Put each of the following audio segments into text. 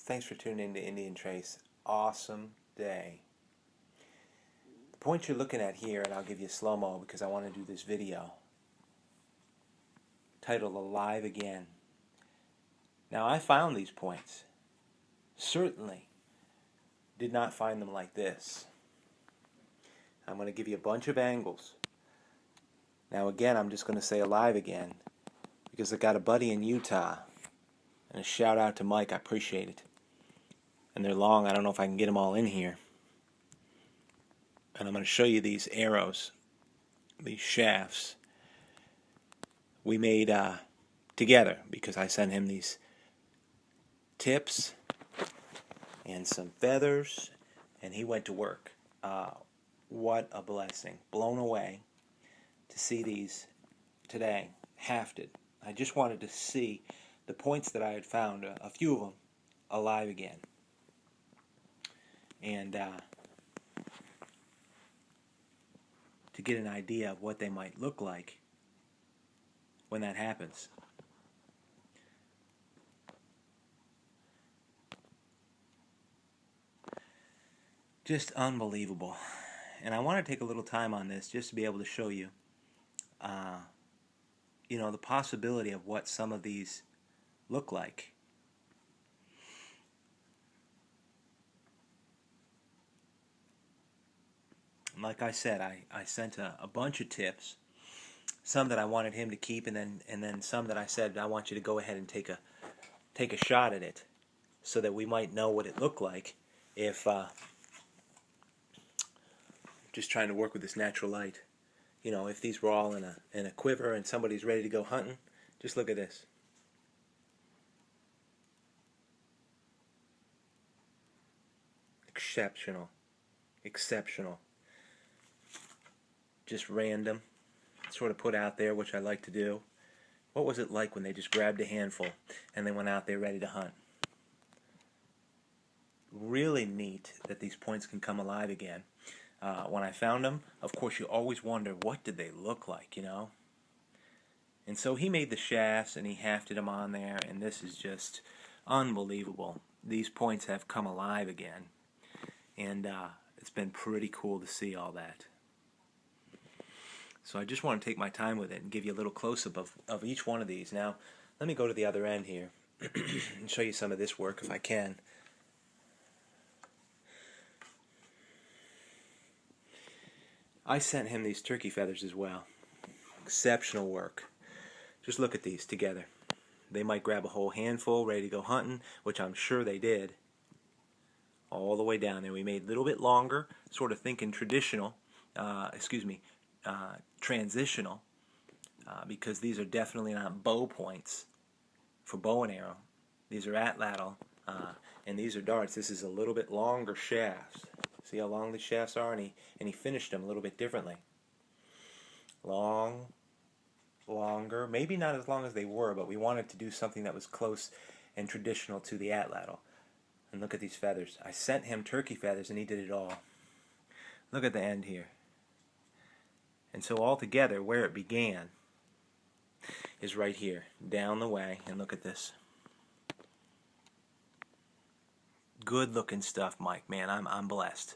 Thanks for tuning in to Indian Trace. Awesome day. The point you're looking at here, and I'll give you slow-mo because I want to do this video, titled Alive Again. Now, I found these points. Certainly did not find them like this. I'm going to give you a bunch of angles. Now, again, I'm just going to say alive again because I got a buddy in Utah. And a shout out to Mike, I appreciate it. And they're long, I don't know if I can get them all in here. And I'm going to show you these arrows, these shafts we made together because I sent him these tips and some feathers and he went to work. What a blessing. Blown away to see these today, hafted. I just wanted to see the points that I had found, a few of them, alive again. And to get an idea of what they might look like when that happens. Just unbelievable. And I want to take a little time on this just to be able to show you, the possibility of what some of these look like. Like I said, I sent a bunch of tips, some that I wanted him to keep, and then some that I said I want you to go ahead and take a shot at it, so that we might know what it looked like if just trying to work with this natural light. If these were all in a quiver and somebody's ready to go hunting, just look at this. Exceptional. Exceptional. Just random, sort of put out there, which I like to do. What was it like when they just grabbed a handful and they went out there ready to hunt? Really neat that these points can come alive again. When I found them, of course, you always wonder, what did they look like, And so he made the shafts and he hafted them on there, and this is just unbelievable. These points have come alive again, and it's been pretty cool to see all that. So I just want to take my time with it and give you a little close-up of each one of these. Now, let me go to the other end here and show you some of this work if I can. I sent him these turkey feathers as well. Exceptional work. Just look at these together. They might grab a whole handful ready to go hunting, which I'm sure they did. All the way down there. We made a little bit longer, sort of thinking traditional, transitional, because these are definitely not bow points for bow and arrow. These are atlatl, and these are darts. This is a little bit longer shafts. See how long these shafts are? And he finished them a little bit differently. Long, longer, maybe not as long as they were, but we wanted to do something that was close and traditional to the atlatl. And look at these feathers. I sent him turkey feathers and he did it all. Look at the end here. And so altogether, where it began is right here, down the way, and look at this. Good looking stuff, Mike. Man, I'm blessed.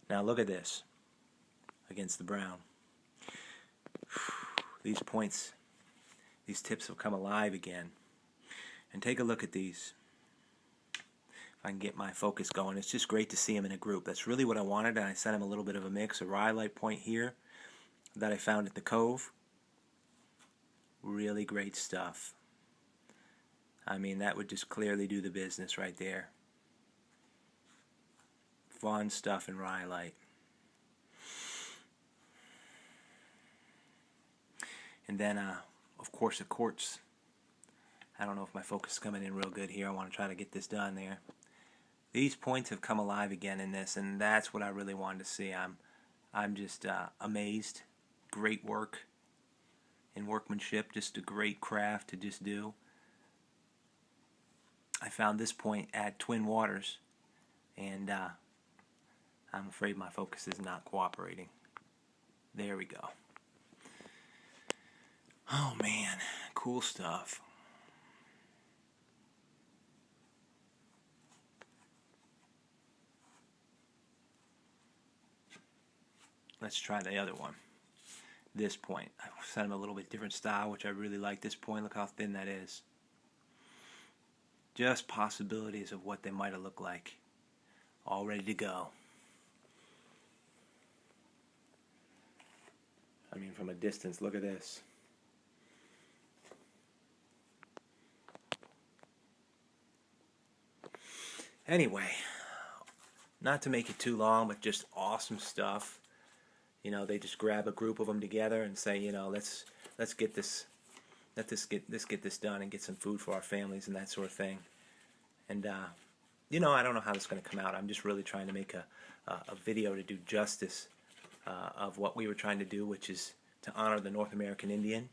Now look at this against the brown. These points, these tips have come alive again. And take a look at these. If I can get my focus going, it's just great to see them in a group. That's really what I wanted, and I sent him a little bit of a mix, a rhyolite point here that I found at the cove. Really great stuff. I mean, that would just clearly do the business right there. Fun stuff in rhyolite. And then, of course, the quartz. I don't know if my focus is coming in real good here. I want to try to get this done there. These points have come alive again in this, and that's what I really wanted to see. I'm just amazed. Great work and workmanship. Just a great craft to just do. I found this point at Twin Waters, and I'm afraid my focus is not cooperating. There we go. Oh man, cool stuff. Let's try the other one. This point. I sent him a little bit different style, which I really like. This point, look how thin that is. Just possibilities of what they might have looked like. All ready to go. I mean, from a distance, look at this. Anyway, not to make it too long, but just awesome stuff. You know, they just grab a group of them together and say, you know, let's get this done and get some food for our families and that sort of thing. And you know, I don't know how this is going to come out. I'm just really trying to make a video to do justice of what we were trying to do, which is to honor the North American Indian,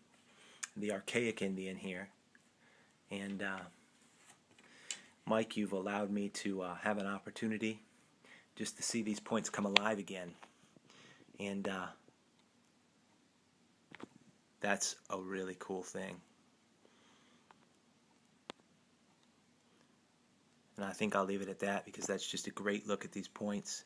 the archaic Indian here. And Mike, you've allowed me to have an opportunity just to see these points come alive again. And that's a really cool thing. And I think I'll leave it at that because that's just a great look at these points.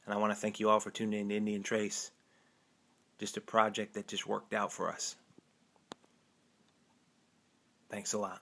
And I want to thank you all for tuning in to Indian Trace. Just a project that just worked out for us. Thanks a lot.